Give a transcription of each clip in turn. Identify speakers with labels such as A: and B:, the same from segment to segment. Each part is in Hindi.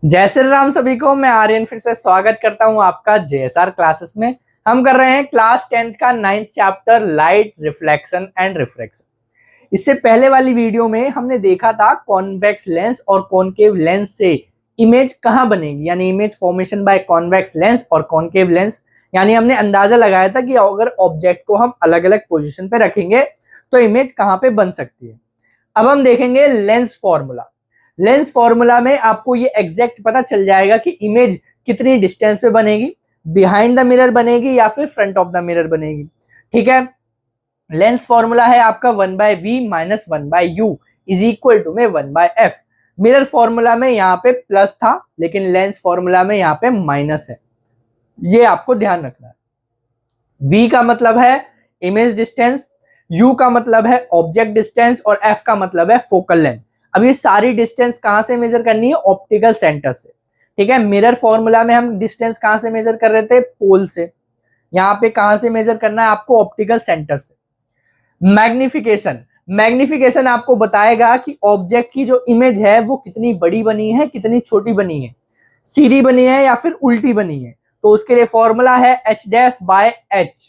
A: जय श्री राम सभी को। मैं आर्यन फिर से स्वागत करता हूं आपका जेएसआर क्लासेस में। हम कर रहे हैं क्लास 10th का 9th chapter light reflection and refraction. इससे पहले वाली वीडियो में हमने देखा था कॉन्वेक्स लेंस और कॉनकेव लेंस से इमेज कहां बनेगी, यानी image formation by convex lens और कॉनकेव लेंस। यानी हमने अंदाजा लगाया था कि अगर ऑब्जेक्ट को हम अलग अलग पोजिशन पे रखेंगे तो इमेज कहां पे बन सकती है। अब हम देखेंगे लेंस फॉर्मूला। लेंस फॉर्मूला में आपको ये एग्जैक्ट पता चल जाएगा कि इमेज कितनी डिस्टेंस पे बनेगी, बिहाइंड द मिरर बनेगी या फिर फ्रंट ऑफ द मिरर बनेगी। ठीक है, लेंस फॉर्मूला है आपका 1/v minus 1/u is equal to में 1/f। मिरर फॉर्मूला में यहाँ पे प्लस था लेकिन लेंस फॉर्मूला में यहाँ पे माइनस है, ये आपको ध्यान रखना है। v का मतलब है इमेज डिस्टेंस, u का मतलब है ऑब्जेक्ट डिस्टेंस और f का मतलब है फोकल लेंथ। अब ये सारी डिस्टेंस कहां से मेजर करनी है? ऑप्टिकल सेंटर से। ठीक है, मिरर फॉर्मूला में हम डिस्टेंस कहां से मेजर कर रहे थे? पोल से। यहां पे कहां से मेजर करना है आपको? ऑप्टिकल सेंटर से। मैग्निफिकेशन, मैग्निफिकेशन आपको बताएगा कि ऑब्जेक्ट की जो इमेज है वो कितनी बड़ी बनी है, कितनी छोटी बनी है, सीधी बनी है या फिर उल्टी बनी है। तो उसके लिए फॉर्मूला है h dash by h।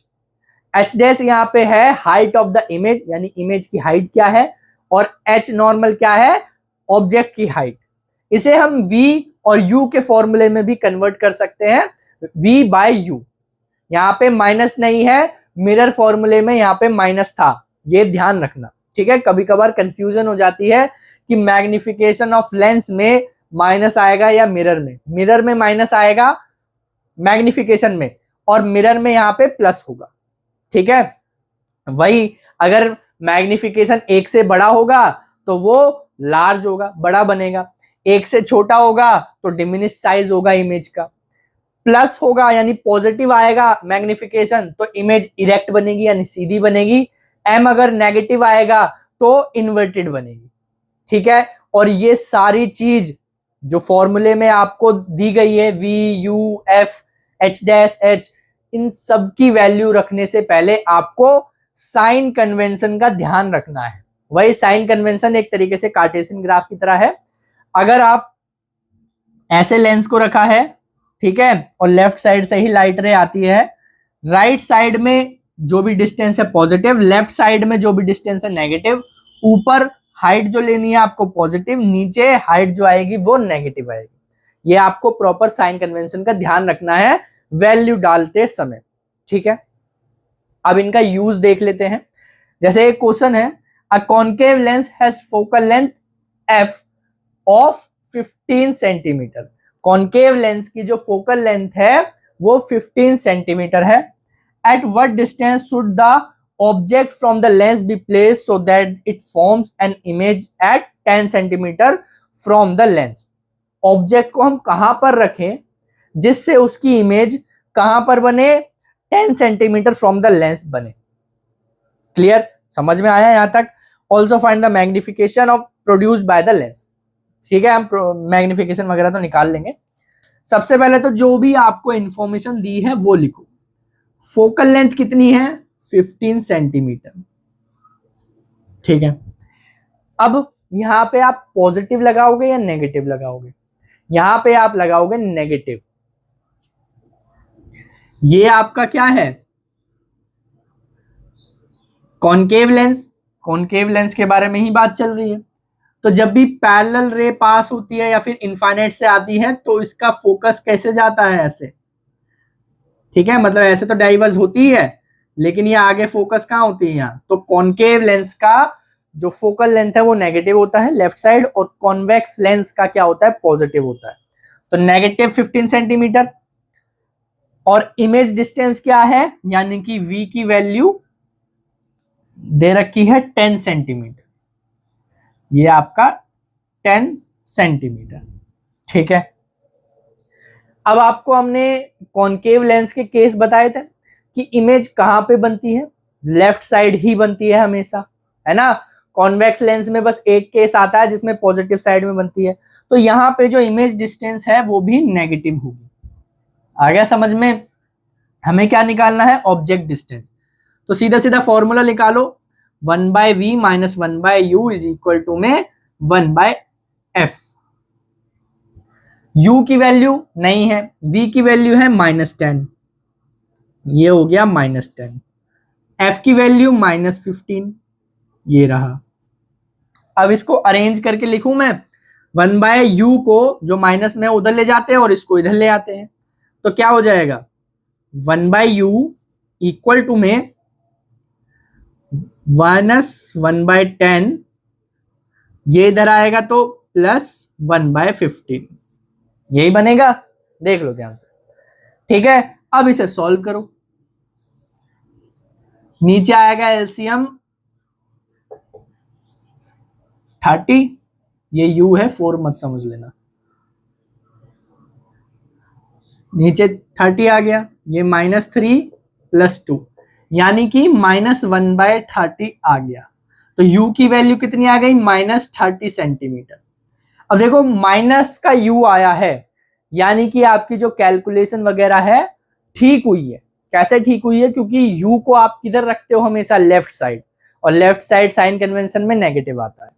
A: h dash यहाँ पे है हाइट ऑफ द इमेज, यानी इमेज की हाइट क्या है, और h नॉर्मल क्या है? ऑब्जेक्ट की हाइट। इसे हम v और u के फॉर्मूले में भी कन्वर्ट कर सकते हैं, v बाय u। यहाँ पे माइनस नहीं है, मिरर फॉर्मूले में यहाँ पे माइनस था, ये ध्यान रखना। ठीक है, कभी कभार कंफ्यूजन हो जाती है कि मैग्निफिकेशन ऑफ लेंस में माइनस आएगा या मिरर में। मिरर में माइनस आएगा मैग्निफिकेशन में और मिरर में यहाँ पे प्लस होगा। ठीक है, वही अगर मैग्निफिकेशन 1 से बड़ा होगा तो वो लार्ज होगा, बड़ा बनेगा। 1 से छोटा होगा तो डिमिनिश साइज होगा इमेज का। प्लस होगा यानी पॉजिटिव आएगा मैग्निफिकेशन तो इमेज इरेक्ट बनेगी यानी सीधी बनेगी। m अगर नेगेटिव आएगा तो इन्वर्टेड बनेगी। ठीक है, और ये सारी चीज जो फॉर्मूले में आपको दी गई है v u f h dash h, इन सब की वैल्यू रखने से पहले आपको साइन कन्वेंशन का ध्यान रखना है। वही साइन कन्वेंशन एक तरीके से कार्टेशियन ग्राफ की तरह है। अगर आप ऐसे लेंस को रखा है, ठीक है, और लेफ्ट साइड से ही लाइट रे आती है, राइट साइड में जो भी डिस्टेंस है पॉजिटिव, लेफ्ट साइड में जो भी डिस्टेंस है नेगेटिव। ऊपर हाइट जो लेनी है आपको पॉजिटिव, नीचे हाइट जो आएगी वो नेगेटिव आएगी। ये आपको प्रॉपर साइन कन्वेंशन का ध्यान रखना है वैल्यू डालते समय। ठीक है, अब इनका यूज देख लेते हैं। जैसे एक क्वेश्चन है, a concave lens has focal length f of 15 centimetre. Concave lens की जो फोकल लेंथ है वो 15 सेंटीमीटर है। At what distance should the object from the lens be placed so that it forms an image at 10 centimetre from the lens. Object को हम कहां पर रखें जिससे उसकी इमेज कहां पर बने? 10 सेंटीमीटर फ्रॉम द लेंस बने। क्लियर, समझ में आया यहां तक? Also find the magnification of produced by the lens. ठीक है, हम मैग्निफिकेशन वगैरह तो निकाल लेंगे। सबसे पहले तो जो भी आपको इंफॉर्मेशन दी है वो लिखो। फोकल लेंथ कितनी है? 15 सेंटीमीटर। ठीक है, अब यहां पे आप पॉजिटिव लगाओगे या नेगेटिव लगाओगे? यहां पे आप लगाओगे नेगेटिव। ये आपका क्या है? Concave lens. कॉनकेव लेंस के बारे में ही बात चल रही है। तो जब भी पैरेलल रे पास होती है या फिर इनफाइनाइट से आती है तो इसका फोकस कैसे जाता है? ऐसे। ठीक है, मतलब ऐसे तो डाइवर्ज होती है लेकिन ये आगे फोकस कहाँ होती है? यहाँ। तो कॉनकेव लेंस का जो फोकल लेंथ है वो नेगेटिव होता है लेफ्ट साइड, और कॉन्वेक्स लेंस का क्या होता है? पॉजिटिव होता है। तो नेगेटिव 15 सेंटीमीटर। और इमेज डिस्टेंस क्या है? यानी कि v की वैल्यू दे रखी है 10 सेंटीमीटर। ये आपका 10 सेंटीमीटर। ठीक है, अब आपको हमने कॉनकेव लेंस के केस बताए थे कि इमेज कहां पे बनती है? लेफ्ट साइड ही बनती है हमेशा, है ना। कॉन्वेक्स लेंस में बस एक केस आता है जिसमें पॉजिटिव साइड में बनती है। तो यहां पे जो इमेज डिस्टेंस है वो भी नेगेटिव होगी। आ गया समझ में? हमें क्या निकालना है? Object distance. तो सीधा सीधा फॉर्मूला निकालो, 1/v minus 1/u is equal to में 1/f। u की वैल्यू नहीं है, v की वैल्यू है -10, ये हो गया -10, f की वैल्यू -15, ये रहा। अब इसको अरेंज करके लिखूं मैं, 1/u को जो माइनस में उधर ले जाते हैं और इसको इधर ले आते हैं, तो क्या हो जाएगा 1/u इक्वल टू में -1/10, ये इधर आएगा तो +1/15, यही बनेगा। देख लो ध्यान से, ठीक है। अब इसे सॉल्व करो, नीचे आएगा एलसीएम 30, ये u है 4 मत समझ लेना, नीचे 30 आ गया, ये -3 + 2 यानी कि -1/30 आ गया। तो u की वैल्यू कितनी आ गई -30 सेंटीमीटर। अब देखो माइनस का u आया है, यानी कि आपकी जो कैलकुलेशन वगैरह है ठीक हुई है। कैसे ठीक हुई है, क्योंकि u को आप किधर रखते हो हमेशा लेफ्ट साइड, और लेफ्ट साइड साइन कन्वेंशन में नेगेटिव आता है,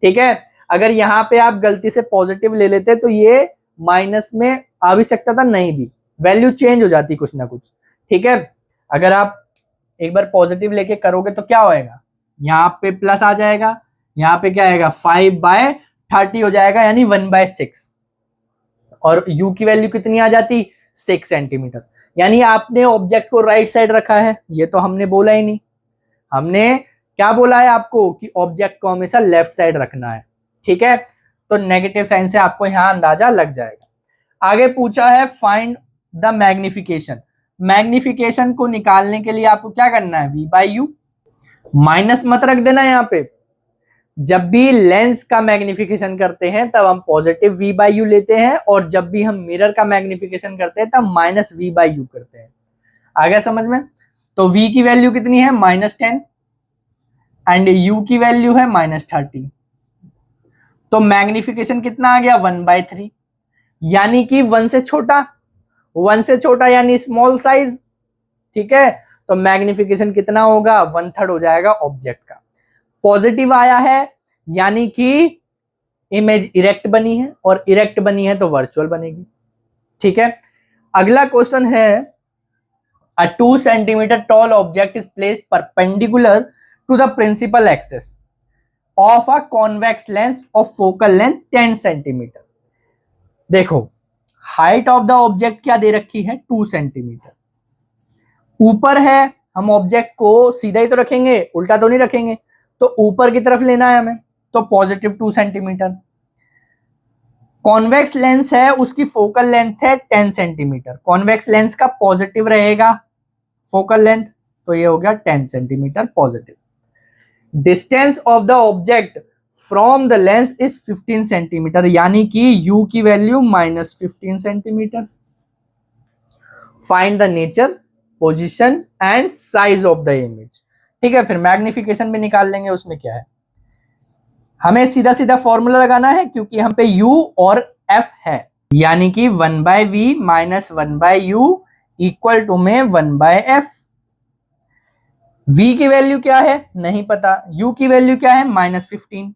A: ठीक है। अगर यहाँ पे आप गलती से पॉजिटिव ले लेते तो ये माइनस में आ भी सकता था, नहीं भी, वैल्यू चेंज हो जाती कुछ ना कुछ, ठीक है। अगर आप एक बार पॉजिटिव लेके करोगे तो क्या होएगा, यहाँ पे प्लस आ जाएगा, यहाँ पे क्या आएगा 5/30 हो जाएगा, यानी 1/6, और u की वैल्यू कितनी आ जाती 6 सेंटीमीटर। यानी आपने ऑब्जेक्ट को राइट साइड रखा है, ये तो हमने बोला ही नहीं। हमने क्या बोला है आपको कि ऑब्जेक्ट को हमेशा लेफ्ट साइड रखना है, ठीक है। तो नेगेटिव साइन से आपको यहां अंदाजा लग जाएगा। आगे पूछा है फाइंड द मैग्निफिकेशन। मैग्निफिकेशन को निकालने के लिए आपको क्या करना है, v/u, माइनस मत रख देना यहाँ पे। जब भी लेंस का मैग्निफिकेशन करते हैं तब हम पॉजिटिव v/u लेते हैं, और जब भी हम मिरर का मैग्निफिकेशन करते हैं तब -v/u करते हैं। आ गया समझ में। तो v की वैल्यू कितनी है -10 एंड u की वैल्यू है -30, तो मैग्निफिकेशन कितना आ गया 1/3, यानी कि 1 से छोटा, 1 से छोटा यानी स्मॉल साइज, ठीक है। तो मैग्निफिकेशन कितना होगा 1/3 हो जाएगा ऑब्जेक्ट का। पॉजिटिव आया है यानी कि इमेज इरेक्ट बनी है, और इरेक्ट बनी है तो वर्चुअल बनेगी, ठीक है। अगला क्वेश्चन है, a 2 centimetre tall object is placed perpendicular to the principal axis of a convex lens of focal length 10 centimetre. देखो हाइट ऑफ द ऑब्जेक्ट क्या दे रखी है 2 सेंटीमीटर, ऊपर है, हम ऑब्जेक्ट को सीधा ही तो रखेंगे, उल्टा तो नहीं रखेंगे, तो ऊपर की तरफ लेना है हमें, तो +2 सेंटीमीटर। कॉन्वेक्स लेंस है, उसकी फोकल लेंथ है 10 सेंटीमीटर, कॉन्वेक्स लेंस का पॉजिटिव रहेगा फोकल लेंथ, तो ये हो गया 10 centimetre positive. Distance of the object from the lens is 15 centimetre, यानी कि u की value -15 centimetre. Find the nature, position and size of the image, ठीक है। फिर मैग्निफिकेशन भी निकाल लेंगे, उसमें क्या है, हमें सीधा सीधा फॉर्मूला लगाना है क्योंकि हम पे u और f है, यानी कि 1/v - 1/u इक्वल टू में 1/f। v की वैल्यू क्या है नहीं पता, u की वैल्यू क्या है -15,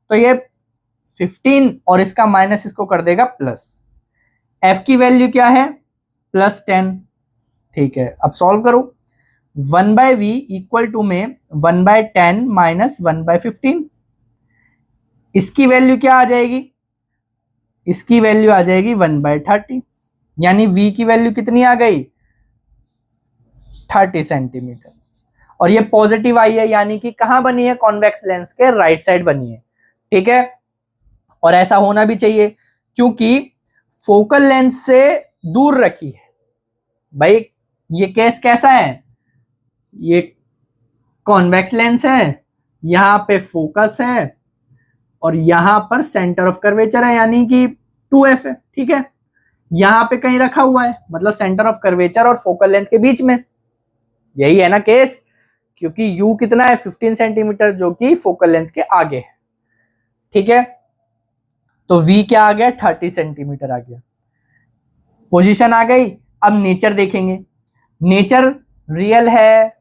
A: तो ये 15 और इसका माइनस इसको कर देगा प्लस। f की वैल्यू क्या है +10, ठीक है। अब सॉल्व करो, 1/v इक्वल टू में 1/10 - 1/15, इसकी वैल्यू क्या आ जाएगी, इसकी वैल्यू आ जाएगी 1/30, यानी v की वैल्यू कितनी आ गई 30 सेंटीमीटर। और ये पॉजिटिव आई है, यानी कि कहां बनी है कॉन्वेक्स लेंस के राइट साइड बनी है, ठीक है। और ऐसा होना भी चाहिए क्योंकि फोकल लेंथ से दूर रखी है। भाई ये केस कैसा है, ये कॉन्वेक्स लेंस है, यहां पे फोकस है, और यहां पर सेंटर ऑफ कर्वेचर है, यानी कि 2f है, ठीक है। यहां पे कहीं रखा हुआ है, मतलब सेंटर ऑफ कर्वेचर और फोकल लेंथ के बीच में, यही है ना केस, क्योंकि u कितना है 15 सेंटीमीटर जो कि फोकल लेंथ के आगे है, ठीक है। तो v क्या आ गया 30 सेंटीमीटर आ गया, पोजीशन आ गई। अब नेचर देखेंगे, नेचर रियल है,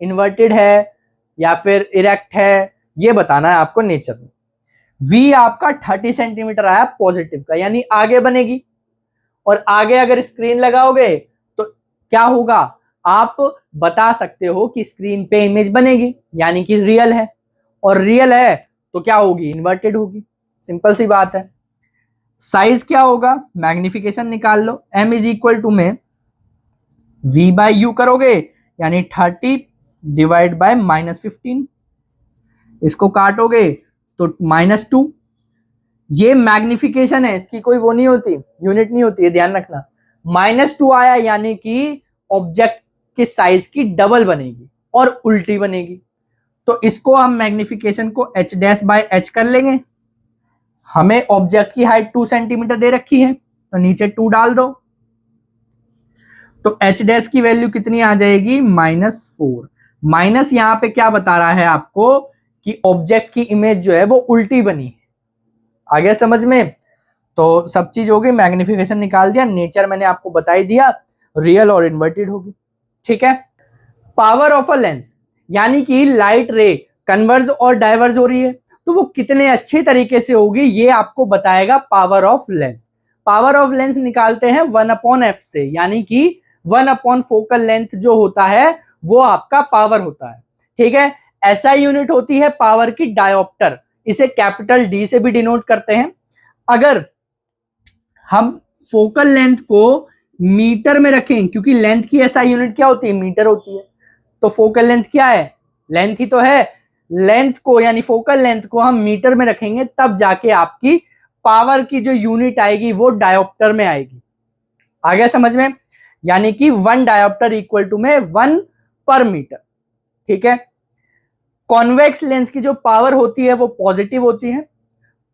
A: इन्वर्टेड है या फिर इरेक्ट है, ये बताना है आपको नेचर में। V आपका 30 सेंटीमीटर आया पॉजिटिव का, यानी आगे बनेगी। और आगे अगर स्क्रीन लगाओगे तो क्या होगा, आप बता सकते हो कि स्क्रीन पे इमेज बनेगी, यानी कि रियल है। और रियल है तो क्या होगी, इन्वर्टेड होगी। सिंपल सी बात है। साइज क्या होगा, मैग्निफिकेशन निकाल लो। m इज इक्वल टू में v बाई यू करोगे, यानी 30 डिवाइड बाय -15, इसको काटोगे तो -2। ये मैग्निफिकेशन है, इसकी कोई वो नहीं होती, यूनिट नहीं होती है, ध्यान रखना। -2 आया यानी कि ऑब्जेक्ट के साइज की डबल बनेगी और उल्टी बनेगी। तो इसको हम मैग्निफिकेशन को h डैश बाय h कर लेंगे। हमें ऑब्जेक्ट की हाइट 2 सेंटीमीटर दे रखी है, तो नीचे 2 डाल दो, तो h डैश की वैल्यू कितनी आ जाएगी, -4। माइनस यहां पे क्या बता रहा है आपको कि ऑब्जेक्ट की इमेज जो है वो उल्टी बनी है। आ गया समझ में? तो सब चीज हो गई, मैग्निफिकेशन निकाल दिया, नेचर मैंने आपको बता ही दिया, रियल और इन्वर्टेड होगी। ठीक है। पावर ऑफ अ लेंस, यानी कि लाइट रे कन्वर्ज और डाइवर्ज हो रही है, तो वो कितने अच्छे तरीके से होगी ये आपको बताएगा power of lens. Power of lens निकालते हैं 1/f से, यानी कि 1/ फोकल लेंथ जो होता है वो आपका पावर होता है। ठीक है। ऐसा यूनिट होती है पावर की डायोप्टर, इसे कैपिटल डी से भी डिनोट करते हैं। अगर हम फोकल लेंथ को मीटर में रखें, क्योंकि लेंथ की ऐसा यूनिट क्या होती है, मीटर होती है, तो फोकल लेंथ क्या है, लेंथ ही तो है। लेंथ को यानी फोकल लेंथ को हम मीटर में रखेंगे, तब जाके आपकी पावर की जो यूनिट आएगी वो डायोप्टर में आएगी। आ गया समझ में? यानी कि 1 डायोप्टर इक्वल टू में 1 पर मीटर। ठीक है। कॉन्वेक्स लेंस की जो पावर होती है वो पॉजिटिव होती है,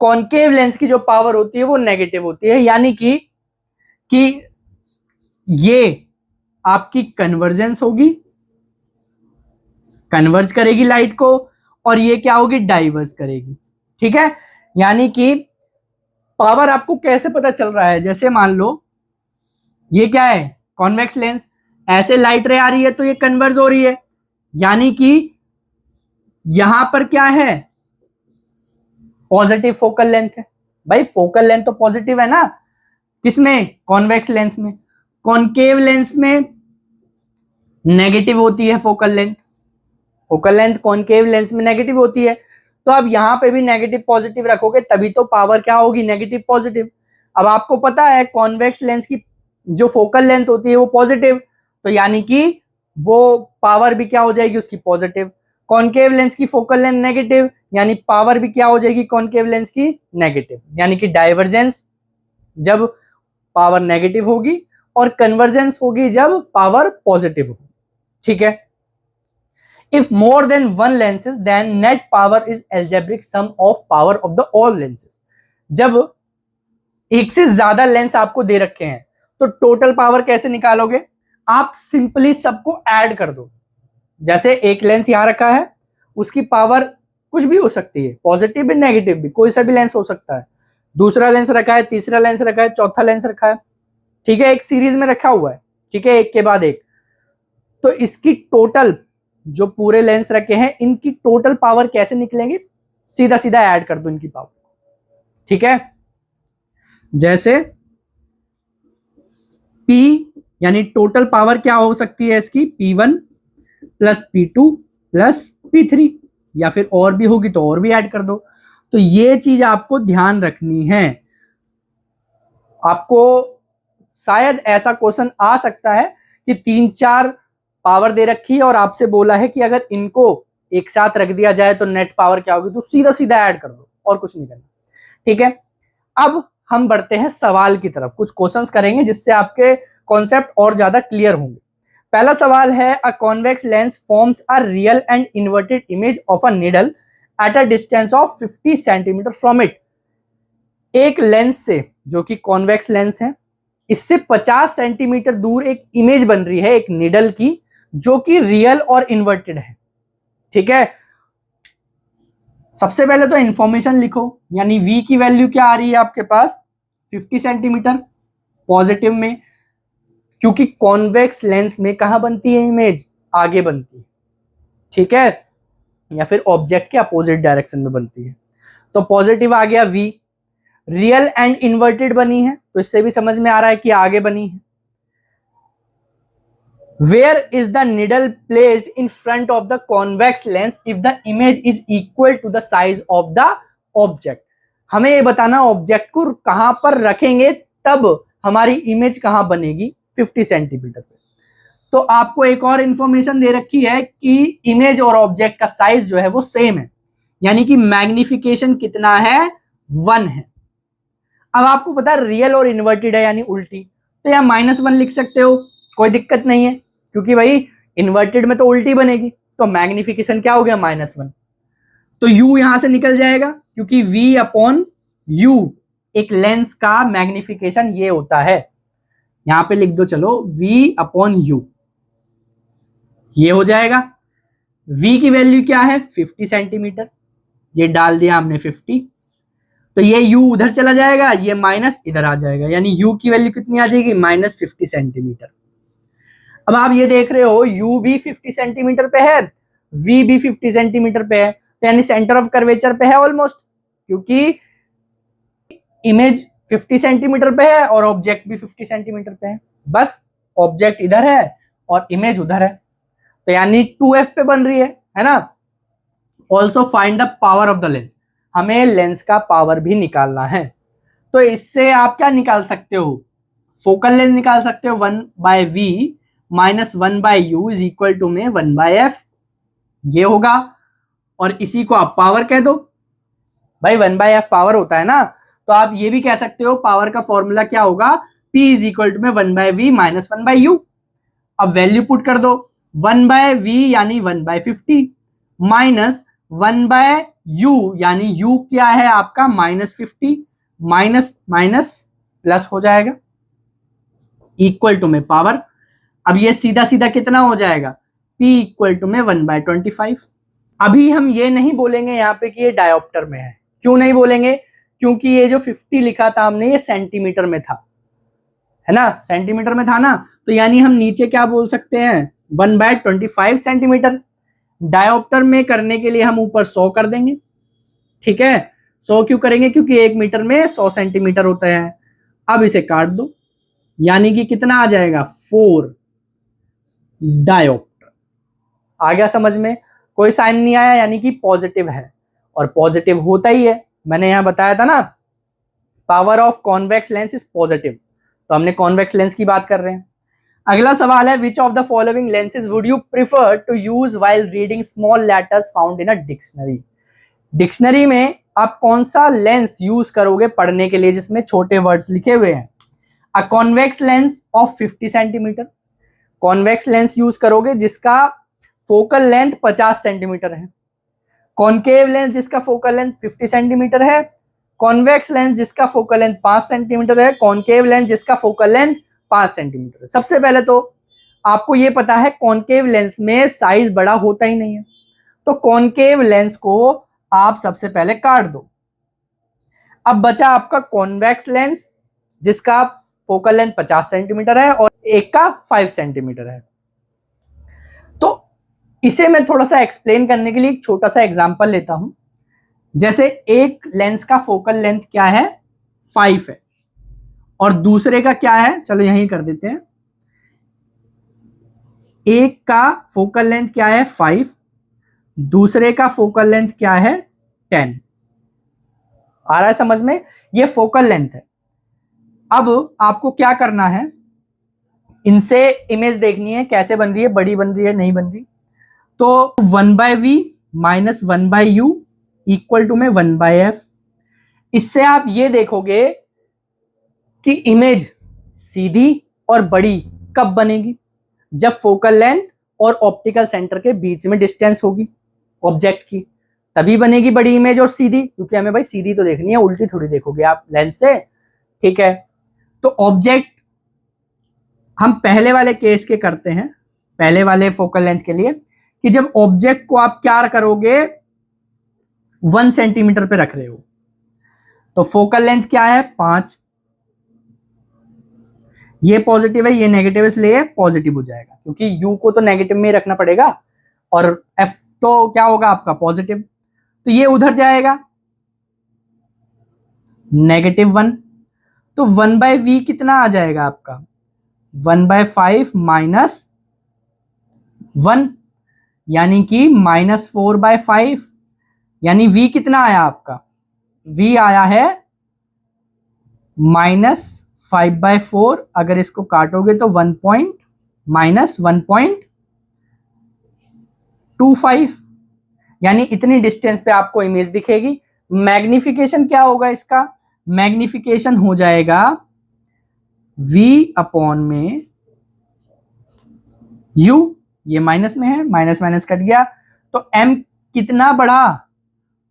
A: कॉनकेव लेंस की जो पावर होती है वो नेगेटिव होती है, यानी कि ये आपकी कन्वर्जेंस होगी, कन्वर्ज करेगी लाइट को, और ये क्या होगी, डाइवर्ज करेगी। ठीक है। यानी कि पावर आपको कैसे पता चल रहा है, जैसे मान लो ये क्या है, कॉन्वेक्स लेंस, ऐसे लाइट रे आ रही है तो ये कन्वर्ज हो रही है, यानी कि यहां पर क्या है, पॉजिटिव फोकल लेंथ है। भाई फोकल लेंथ तो पॉजिटिव है ना, किसमें, कॉन्वेक्स लेंस में। कॉनकेव लेंस में नेगेटिव होती है focal length, focal length concave lens में नेगेटिव होती है। तो अब यहां पे भी नेगेटिव पॉजिटिव रखोगे तभी तो पावर क्या होगी, नेगेटिव पॉजिटिव। अब आपको पता है कॉन्वेक्स लेंस की जो फोकल लेंथ होती है वो पॉजिटिव, तो यानी कि वो पावर भी क्या हो जाएगी उसकी, पॉजिटिव। कॉनकेव लेंस की फोकल लेंथ नेगेटिव, यानी पावर भी क्या हो जाएगी कॉनकेव लेंस की, नेगेटिव। यानी कि डाइवर्जेंस जब पावर नेगेटिव होगी और कन्वर्जेंस होगी जब पावर पॉजिटिव होगी। ठीक है। If more than one lenses, then net power is algebraic sum of power of the all lenses. जब एक से ज्यादा लेंस आपको दे रखे हैं तो टोटल पावर कैसे निकालोगे, आप सिंपली सबको ऐड कर दो। जैसे एक लेंस यहां रखा है, उसकी पावर कुछ भी हो सकती है, पॉजिटिव भी नेगेटिव भी, कोई सा भी लेंस हो सकता है। दूसरा लेंस रखा है, तीसरा लेंस रखा है, चौथा लेंस रखा है। ठीक है, एक सीरीज में रखा हुआ है। ठीक है, एक के बाद एक। तो इसकी टोटल जो पूरे लेंस रखे हैं इनकी टोटल पावर कैसे निकलेंगे, सीधा सीधा ऐड कर दो इनकी पावर। ठीक है। जैसे P यानी टोटल पावर क्या हो सकती है इसकी, P1 plus P2 plus P3, या फिर और भी होगी तो और भी ऐड कर दो। तो ये चीज आपको ध्यान रखनी है। आपको शायद ऐसा क्वेश्चन आ सकता है कि 3-4 पावर दे रखी है और आपसे बोला है कि अगर इनको एक साथ रख दिया जाए तो नेट पावर क्या होगी, तो सीधा सीधा ऐड कर दो और कुछ नहीं करना। ठीक है। अब हम बढ़ते हैं सवाल की तरफ, कुछ क्वेश्चंस करेंगे जिससे आपके कॉन्सेप्ट और ज्यादा क्लियर होंगे। पहला सवाल है, अ convex lens forms a real and inverted image of a needle at a distance of 50 centimetre from it. एक लेंस से, जो कि कॉन्वेक्स लेंस है, इससे 50 सेंटीमीटर दूर एक इमेज बन रही है एक निडल की, जो कि रियल और इन्वर्टेड है। ठीक है। सबसे पहले तो इंफॉर्मेशन लिखो, यानी v की वैल्यू क्या आ रही है आपके पास, 50 सेंटीमीटर पॉजिटिव में, क्योंकि कॉन्वेक्स लेंस में कहां बनती है इमेज, आगे बनती है। ठीक है, या फिर ऑब्जेक्ट के अपोजिट डायरेक्शन में बनती है। तो पॉजिटिव आ गया v। रियल एंड इन्वर्टेड बनी है तो इससे भी समझ में आ रहा है कि आगे बनी है। Where is the needle placed in front of the convex lens if the image is equal to the size of the object? हमें ये बताना ऑब्जेक्ट को कहां पर रखेंगे तब हमारी इमेज कहां बनेगी 50 सेंटीमीटर पे। तो आपको एक और इंफॉर्मेशन दे रखी है कि इमेज और ऑब्जेक्ट का साइज जो है वो सेम है, यानी कि मैग्निफिकेशन कितना है 1 है। अब आपको पता है रियल और इन्वर्टेड है यानी उल्टी, तो यहाँ -1 लिख सकते हो, कोई दिक्कत नहीं है, क्योंकि भाई इन्वर्टेड में तो उल्टी बनेगी। तो मैग्निफिकेशन क्या हो गया -1, तो u यहां से निकल जाएगा क्योंकि v अपॉन u एक लेंस का मैग्निफिकेशन ये होता है। यहां पे लिख दो चलो v अपॉन u, ये हो जाएगा। v की वैल्यू क्या है 50 सेंटीमीटर, ये डाल दिया हमने 50, तो ये u उधर चला जाएगा, ये माइनस इधर आ जाएगा, यानी u की वैल्यू कितनी आ जाएगी -50 सेंटीमीटर। अब आप ये देख रहे हो u भी 50 सेंटीमीटर पे है, v भी 50 सेंटीमीटर पे है, तो यानी सेंटर ऑफ कर्वेचर पे है ऑलमोस्ट, क्योंकि इमेज 50 सेंटीमीटर पे है और ऑब्जेक्ट भी 50 सेंटीमीटर पे है। बस ऑब्जेक्ट इधर है और इमेज उधर है, तो यानी 2f पे बन रही है ना। Also find the power of the lens, हमें लेंस का पावर भी निकालना है। तो इससे आप क्या निकाल सकते हो, फोकल लेंथ निकाल सकते हो 1/v minus 1/u is equal to में 1/f, ये होगा। और इसी को आप पावर कह दो, भाई 1/f पावर होता है ना, तो आप ये भी कह सकते हो पावर का फॉर्मूला क्या होगा, p इज इक्वल टू में 1/v माइनस 1/u। अब वैल्यू पुट कर दो, 1/v यानी 1/50 माइनस 1/u यानी u क्या है आपका -50, माइनस माइनस प्लस हो जाएगा इक्वल टू में पावर। अब ये सीधा सीधा कितना हो जाएगा, p इक्वल टू में 1/25। अभी हम ये नहीं बोलेंगे यहाँ पे कि ये डायोप्टर में है, क्यों नहीं बोलेंगे, क्योंकि ये जो 50 लिखा था हमने ये सेंटीमीटर में था, है ना, सेंटीमीटर में था ना, तो यानी हम नीचे क्या बोल सकते हैं 1/25 सेंटीमीटर। डायोप्टर में करने के लिए हम ऊपर 100 कर देंगे, ठीक है। 100 क्यों करेंगे, क्योंकि 1 मीटर में 100 सेंटीमीटर होता है। अब इसे काट दो, यानी कि कितना आ जाएगा 4 डायोप्टर। आ गया समझ में, कोई साइन नहीं आया, यानी कि पॉजिटिव है, और पॉजिटिव होता ही है, मैंने यहां बताया था ना, power of convex lens is positive, तो हमने कॉन्वेक्स लेंस की बात कर रहे हैं। अगला सवाल है, which of the following lenses would you prefer to use while reading small letters found in a dictionary. Dictionary में आप कौन सा लेंस यूज करोगे पढ़ने के लिए जिसमें छोटे वर्ड्स लिखे हुए हैं। अ convex lens of 50 centimetre, convex lens use करोगे जिसका फोकल लेंथ 50 सेंटीमीटर है। कॉन्केव लेंस जिसका फोकल लेंथ 50 सेंटीमीटर है। कॉन्वेक्स लेंस जिसका फोकल लेंथ 5 सेंटीमीटर है। कॉन्केव लेंस जिसका फोकल लेंथ 5 सेंटीमीटर है। सबसे पहले तो आपको ये पता है कॉन्केव लेंस में साइज बड़ा होता ही नहीं है, तो कॉन्केव लेंस को आप सबसे पहले काट दो। अब बचा आपका कॉन्वेक्स लेंस जिसका फोकल लेंथ 50 सेंटीमीटर है और एक का 5 सेंटीमीटर है। तो इसे मैं थोड़ा सा एक्सप्लेन करने के लिए एक छोटा सा एग्जांपल लेता हूं। जैसे एक लेंस का फोकल लेंथ क्या है 5 है और दूसरे का क्या है, चलो यहीं कर देते हैं। एक का फोकल लेंथ क्या है 5, दूसरे का फोकल लेंथ क्या है 10। आ रहा है समझ में, ये फोकल लेंथ है। अब आपको क्या करना है, इनसे इमेज देखनी है कैसे बन रही है, बड़ी बन रही है नहीं बन रही। तो 1/v minus 1/u equal to में 1/f। इससे आप ये देखोगे कि इमेज सीधी और बड़ी कब बनेगी, जब फोकल लेंथ और ऑप्टिकल सेंटर के बीच में डिस्टेंस होगी ऑब्जेक्ट की, तभी बनेगी बड़ी इमेज और सीधी, क्योंकि हमें भाई सीधी तो देखनी है, उल्टी थोड़ी देखोगे आप लेंस से, ठीक है। तो ऑब्जेक्ट हम पहले वाले केस के करते हैं, पहले वाले फोकल लेंथ के लिए, कि जब ऑब्जेक्ट को आप क्या करोगे 1 सेंटीमीटर पे रख रहे हो, तो फोकल लेंथ क्या है 5, ये पॉजिटिव है ये नेगेटिव, इसलिए पॉजिटिव हो जाएगा, क्योंकि u को तो नेगेटिव में ही रखना पड़ेगा और f तो क्या होगा आपका पॉजिटिव, तो ये उधर जाएगा -1। तो 1/v कितना आ जाएगा आपका, 1/5 -1, यानी कि -4/5, यानी v कितना आया आपका, v आया है -5/4। अगर इसको काटोगे तो -1.25, यानी इतनी डिस्टेंस पे आपको इमेज दिखेगी। मैग्निफिकेशन क्या होगा इसका, मैग्निफिकेशन हो जाएगा v अपॉन में u, ये माइनस में है, माइनस माइनस कट गया, तो m कितना बढ़ा,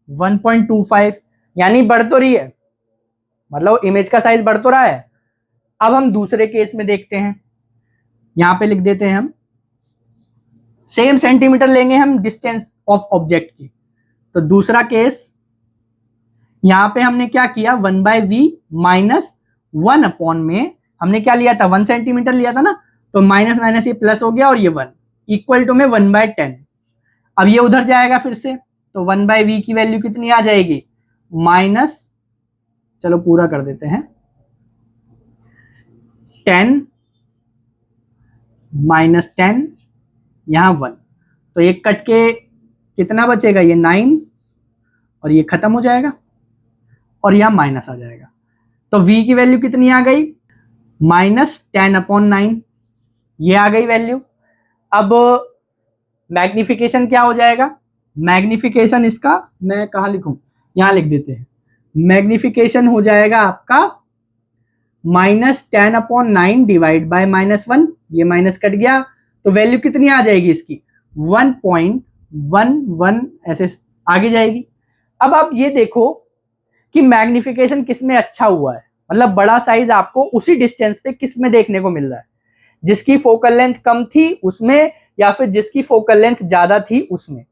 A: 1.25, यानी बढ़ तो रही है, मतलब इमेज का साइज बढ़ तो रहा है। अब हम दूसरे केस में देखते हैं, यहां पे लिख देते हैं हम, सेम सेंटीमीटर लेंगे हम डिस्टेंस ऑफ ऑब्जेक्ट की। तो दूसरा केस, यहां पे हमने क्या किया, 1/v -1 अपॉन में हमने क्या लिया था, 1 सेंटीमीटर लिया था ना, तो माइनस माइनस ये प्लस हो गया और ये 1 इक्वल टू में 1/10। अब ये उधर जाएगा फिर से, तो 1/v की वैल्यू कितनी आ जाएगी, माइनस, चलो पूरा कर देते हैं, 10 -10, यहां 1, तो ये कट के कितना बचेगा, ये 9, और ये खत्म हो जाएगा और यहां माइनस आ जाएगा। तो v की वैल्यू कितनी आ गई, -10/9, ये आ गई वैल्यू। अब मैग्निफिकेशन क्या हो जाएगा, मैग्निफिकेशन इसका मैं कहां लिखूं, यहां लिख देते हैं, मैग्निफिकेशन हो जाएगा आपका -10/9 डिवाइड बाय -1, ये माइनस कट गया, तो वैल्यू कितनी आ जाएगी इसकी, 1.11 ऐसे आगे जाएगी। अब आप ये देखो कि मैग्निफिकेशन किस में अच्छा हुआ है, मतलब बड़ा साइज आपको उसी डिस्टेंस पे किस में देखने को मिल रहा है, जिसकी फोकल लेंथ कम थी उसमें, या फिर जिसकी फोकल लेंथ ज्यादा थी उसमें।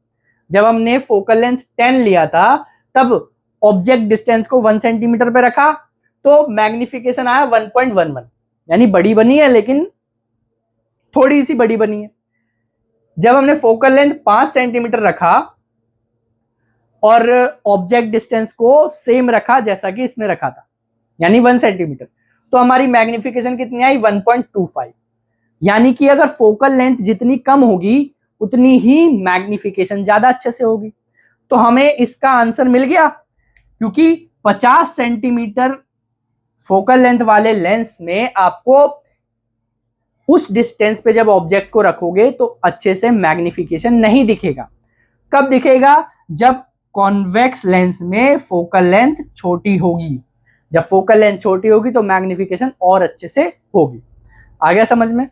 A: जब हमने फोकल लेंथ 10 लिया था तब ऑब्जेक्ट डिस्टेंस को 1 सेंटीमीटर पे रखा, तो मैग्निफिकेशन आया 1.11, यानी बड़ी बनी है लेकिन थोड़ी सी बड़ी बनी है। जब हमने फोकल लेंथ 5 सेंटीमीटर रखा और ऑब्जेक्ट डिस्टेंस को सेम रखा जैसा कि इसमें रखा था, यानी 1 सेंटीमीटर, तो हमारी मैग्निफिकेशन कितनी आई, 1.25। यानी कि अगर फोकल लेंथ जितनी कम होगी उतनी ही मैग्निफिकेशन ज्यादा अच्छे से होगी। तो हमें इसका आंसर मिल गया, क्योंकि 50 सेंटीमीटर फोकल लेंथ वाले लेंस में आपको उस डिस्टेंस पे जब ऑब्जेक्ट को रखोगे तो अच्छे से मैग्निफिकेशन नहीं दिखेगा। कब दिखेगा, जब कॉन्वेक्स लेंस में फोकल लेंथ छोटी होगी। जब फोकल लेंथ छोटी होगी तो मैग्निफिकेशन और अच्छे से होगी। आ गया समझ में।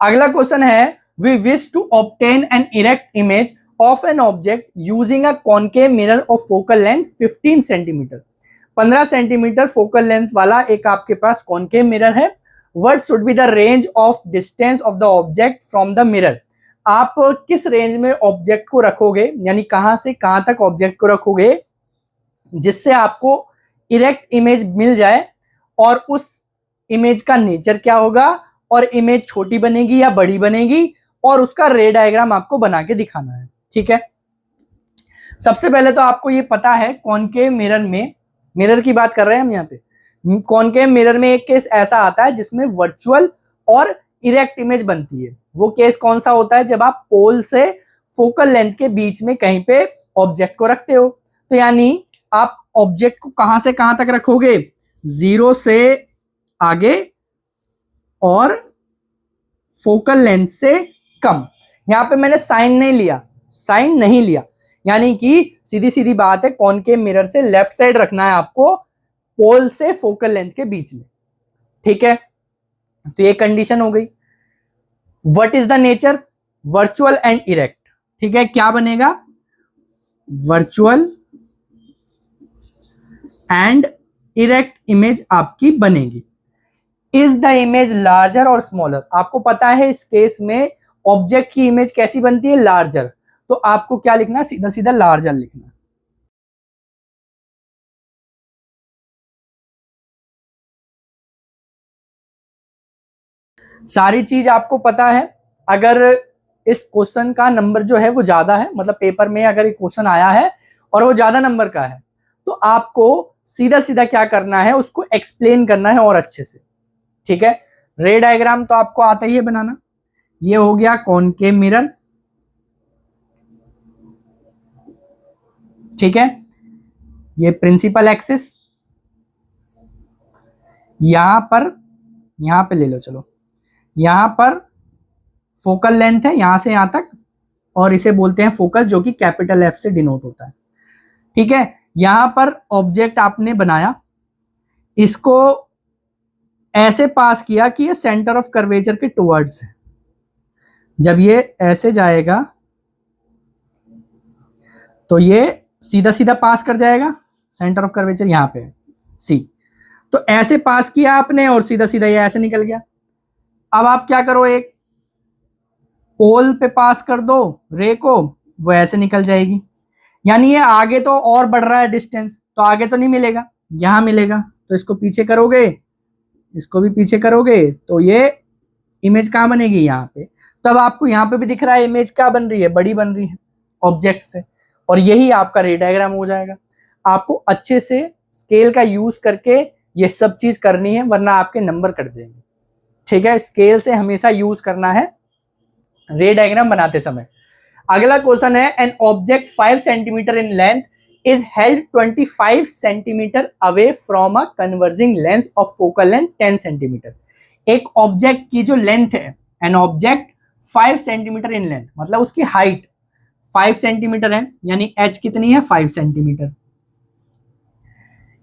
A: अगला क्वेश्चन है, we wish to obtain an erect image of an object using a concave mirror of focal length 15 centimetre. 15 centimetre focal length वाला एक आपके पास कॉनकेव मिरर है। What should be the range of distance of the object from the mirror. आप किस रेंज में ऑब्जेक्ट को रखोगे, यानी कहां से कहां तक ऑब्जेक्ट को रखोगे जिससे आपको इरेक्ट इमेज मिल जाए, और उस इमेज का नेचर क्या होगा, और इमेज छोटी बनेगी या बड़ी बनेगी, और उसका रे डायग्राम आपको बना के दिखाना है। ठीक है, सबसे पहले तो आपको ये पता है कॉनकेव मिरर में, मिरर की बात कर रहे हैं हम यहाँ पे, कॉनकेव मिरर में एक केस ऐसा आता है जिसमें वर्चुअल और इरेक्ट इमेज बनती है। वो केस कौन सा होता है, जब आप पोल से फोकल लेंथ के बीच में कहीं पे ऑब्जेक्ट को रखते हो। तो यानी आप ऑब्जेक्ट को कहां से कहां तक रखोगे, 0 से आगे और फोकल लेंथ से कम। यहां पे मैंने साइन नहीं लिया, यानी कि सीधी सीधी बात है, कॉनकेव मिरर से लेफ्ट साइड रखना है आपको पोल से फोकल लेंथ के बीच में। ठीक है, तो ये कंडीशन हो गई। What is the nature, virtual and erect. ठीक है, क्या बनेगा, वर्चुअल एंड इरेक्ट इमेज आपकी बनेगी। इज द इमेज लार्जर और स्मॉलर। आपको पता है इस केस में ऑब्जेक्ट की इमेज कैसी बनती है, लार्जर, तो आपको क्या लिखना, सीधा सीधा लार्जर लिखना। सारी चीज आपको पता है। अगर इस क्वेश्चन का नंबर जो है वो ज्यादा है, मतलब पेपर में अगर एक क्वेश्चन आया है और वो ज्यादा नंबर का है, तो आपको सीधा सीधा क्या करना है, उसको एक्सप्लेन करना है और अच्छे से। ठीक है, रे डायग्राम तो आपको आता ही है बनाना। ये हो गया कॉनकेव मिरर, ठीक है। ये प्रिंसिपल एक्सिस, यहां पे ले लो, चलो यहां पर फोकल लेंथ है यहां से यहां तक, और इसे बोलते हैं फोकस, जो कि कैपिटल एफ से डिनोट होता है। ठीक है, यहां पर ऑब्जेक्ट आपने बनाया, इसको ऐसे पास किया कि ये सेंटर ऑफ कर्वेचर के टुवर्ड्स है। जब ये ऐसे जाएगा तो ये सीधा सीधा पास कर जाएगा, सेंटर ऑफ कर्वेचर यहां पे है सी। तो ऐसे पास किया आपने और सीधा सीधा ये ऐसे निकल गया। अब आप क्या करो, एक पोल पे पास कर दो रे को, वो ऐसे निकल जाएगी। यानी ये आगे तो और बढ़ रहा है डिस्टेंस, तो आगे तो नहीं मिलेगा, यहां मिलेगा। तो इसको पीछे करोगे, इसको भी पीछे करोगे, तो ये इमेज कहां बनेगी, यहाँ पे। तब आपको यहाँ पे भी दिख रहा है इमेज क्या बन रही है, बड़ी बन रही है ऑब्जेक्ट से, और यही आपका रे डायग्राम हो जाएगा। आपको अच्छे से स्केल का यूज करके ये सब चीज करनी है, वरना आपके नंबर कट जाएंगे। ठीक है, स्केल से हमेशा यूज करना है रे डायग्राम बनाते समय। अगला क्वेश्चन है, an object 5 centimetre in length is held 25 centimetre away from a converging lens of focal length 10 centimetre. एक ऑब्जेक्ट की जो लेंथ है, an object 5 centimetre in length, मतलब उसकी हाइट 5 सेंटीमीटर है, यानी एच कितनी है, 5 centimetre,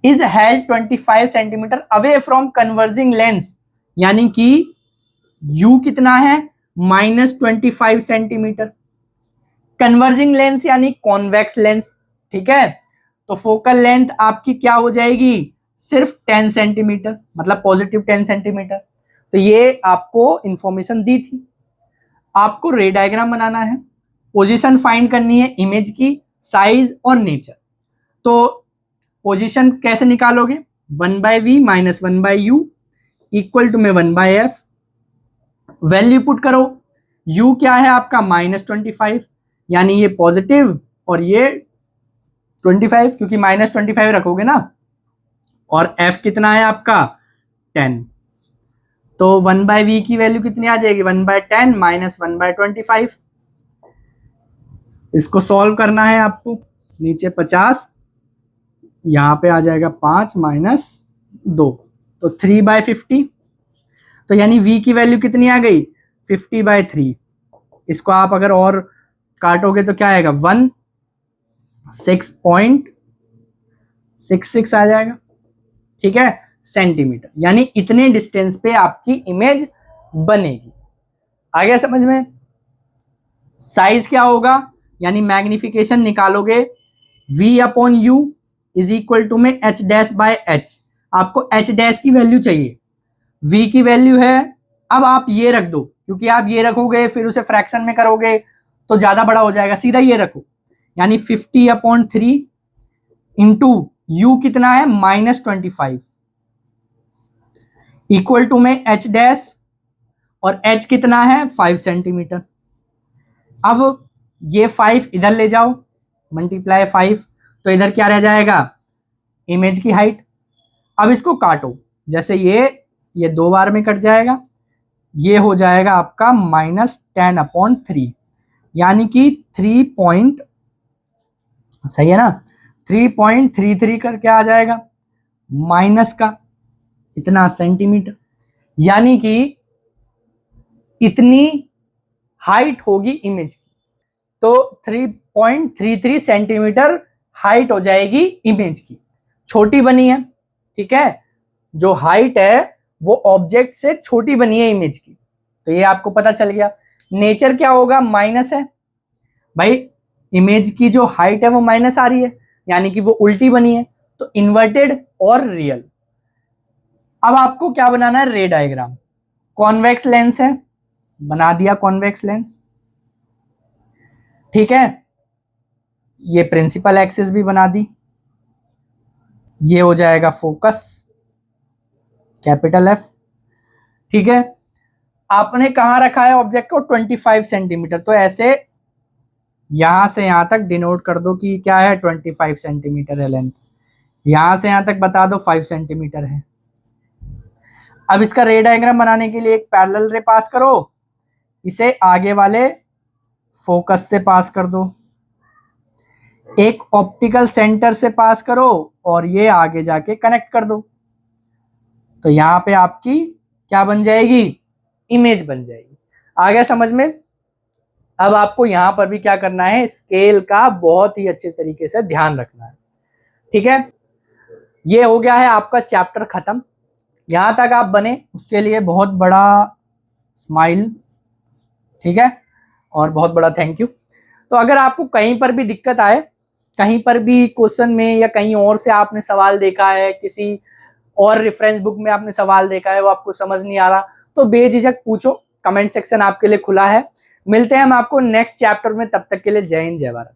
A: is held 25 centimetre away from converging lens, यानी कि यू कितना है, -25 सेंटीमीटर। कन्वर्जिंग लेंस यानी कॉन्वेक्स लेंस, ठीक है। तो फोकल लेंथ आपकी क्या हो जाएगी, सिर्फ 10 सेंटीमीटर, मतलब पॉजिटिव 10 सेंटीमीटर। तो ये आपको इंफॉर्मेशन दी थी। आपको रे डायग्राम बनाना है, पोजीशन फाइंड करनी है इमेज की, साइज और नेचर। तो पोजीशन कैसे निकालोगे, 1/v - 1/u इक्वल टू में 1/f। वैल्यू पुट करो, u क्या है आपका -25, यानी ये पॉजिटिव और ये 25, क्योंकि -25 रखोगे ना, और f कितना है आपका 10। तो 1/v की वैल्यू कितनी आ जाएगी, 1/10 - 1/25। इसको सॉल्व करना है आपको, नीचे 50, यहाँ पे आ जाएगा 5 - 2, तो 3/50। तो यानी v की वैल्यू कितनी आ गई, 50/3। इसको आप अगर और काटोगे तो क्या आएगा, 16.66 आ जाएगा, ठीक है, सेंटीमीटर। यानी इतने डिस्टेंस पे आपकी इमेज बनेगी। आ गया समझ में। साइज क्या होगा, यानी मैग्निफिकेशन निकालोगे, v/u इज इक्वल टू में h'/h। आपको h' की वैल्यू चाहिए, v की वैल्यू है, अब आप ये रख दो, क्योंकि आप ये रखोगे फिर उसे फ्रैक्शन में करोगे तो ज्यादा बड़ा हो जाएगा, सीधा ये रखो, यानी 50/3 इंटू u कितना है, -25 इक्वल टू में h', और h कितना है 5 सेंटीमीटर। अब ये 5 इधर ले जाओ, मल्टीप्लाई 5, तो इधर क्या रह जाएगा, इमेज की हाइट। अब इसको काटो, जैसे ये 2 बार में कट जाएगा, ये हो जाएगा आपका -10/3, यानी कि 3 सही है ना, 3.33 करके आ जाएगा, माइनस का इतना सेंटीमीटर, यानी कि इतनी हाइट होगी इमेज की। तो 3.33 सेंटीमीटर हाइट हो जाएगी इमेज की, छोटी बनी है, ठीक है, जो हाइट है वो ऑब्जेक्ट से छोटी बनी है इमेज की। तो ये आपको पता चल गया। नेचर क्या होगा, माइनस है भाई, इमेज की जो हाइट है वो माइनस आ रही है, यानी कि वो उल्टी बनी है, तो इन्वर्टेड और रियल। अब आपको क्या बनाना है, रे डायग्राम। कॉन्वेक्स लेंस है, बना दिया कॉन्वेक्स लेंस, ठीक है। ये प्रिंसिपल एक्सिस भी बना दी, ये हो जाएगा फोकस, कैपिटल एफ, ठीक है। आपने कहां रखा है ऑब्जेक्ट को, 25 सेंटीमीटर, तो ऐसे यहां से यहां तक डिनोट कर दो कि क्या है, 25 सेंटीमीटर है लेंथ। यहां से यहां तक बता दो 5 सेंटीमीटर है। अब इसका रे डायग्राम बनाने के लिए एक पैरेलल रे पास करो, इसे आगे वाले फोकस से पास कर दो, एक ऑप्टिकल सेंटर से पास करो और ये आगे जाके कनेक्ट कर दो। तो यहाँ पे आपकी क्या बन जाएगी, इमेज बन जाएगी। आ गया समझ में। अब आपको यहां पर भी क्या करना है, स्केल का बहुत ही अच्छे तरीके से ध्यान रखना है, ठीक है। ये हो गया है आपका चैप्टर खत्म। यहां तक आप बने उसके लिए बहुत बड़ा स्माइल, ठीक है, और बहुत बड़ा थैंक यू। तो अगर आपको कहीं पर भी दिक्कत आए, कहीं पर भी क्वेश्चन में या कहीं और से आपने सवाल देखा है, किसी और रेफरेंस बुक में आपने सवाल देखा है, वो आपको समझ नहीं आ रहा, तो बेझिझक पूछो, कमेंट सेक्शन आपके लिए खुला है। मिलते हैं हम आपको नेक्स्ट चैप्टर में, तब तक के लिए जय हिंद जय भारत।